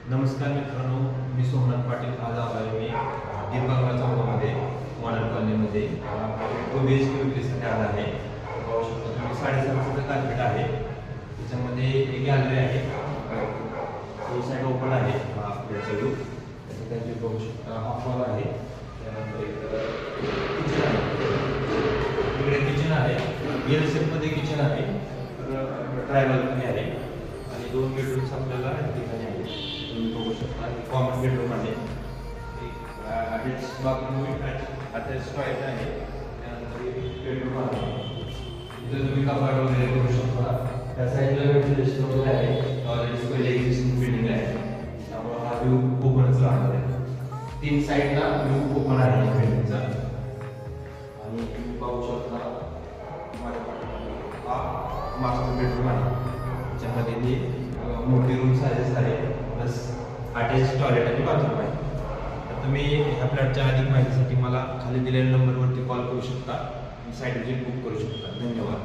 नमस्कार मित्रांनो, मी सोमनाथ पाटील. आज आलो आहे मी दीपंकर चौकामध्ये मॉडर्न कॉलनीमध्ये 2 BHK विक्रीसाठी आला आहे. पाहू शकता तुम्ही 7.5 कार्पेट आहे. त्याच्यामध्ये एक गॅलरी आहे, ही साईड ओपन आहे. आपल्या लुक त्याच्यामध्ये बघू शकता हाफ वॉल आहे. त्यानंतर किचन आहे, इकडे किचन आहे, एल शेपमध्ये किचन आहे, ट्रायबल पण आहे आणि 2 बेडरूम्स आपल्याला या ठिकाणी आहे. तुम्ही बघू शकता कॉमन बेडरूम आहे, अटॅच बाथरूम अटॅच टॉयलेट आहे. त्यानंतर बेडरूम आहे, इथे तुम्ही कपाट वगैरे करू शकता. त्या साईडला वेंटिलेशन वगैरे आहे, टॉयलेट्स पहिले एक्झिस्टिंग बिल्डिंग आहे, त्यामुळे हा व्ह्यू ओपनच राहणार आहे. 3 साईडला व्ह्यू ओपन आहे या बिल्डिंगचा. आणि तुम्ही पाहू शकता हा मास्टर बेडरूम आहे, ज्यामध्ये मोठी रूम साईजेस आहे, प्लस अटॅच टॉयलेट आणि बाथरूम आहे. तर तुम्ही ह्या फ्लॅटच्या अधिक माहितीसाठी मला खाली दिलेल्या नंबरवरती कॉल करू शकता, साईट विजिट बुक करू शकता. धन्यवाद.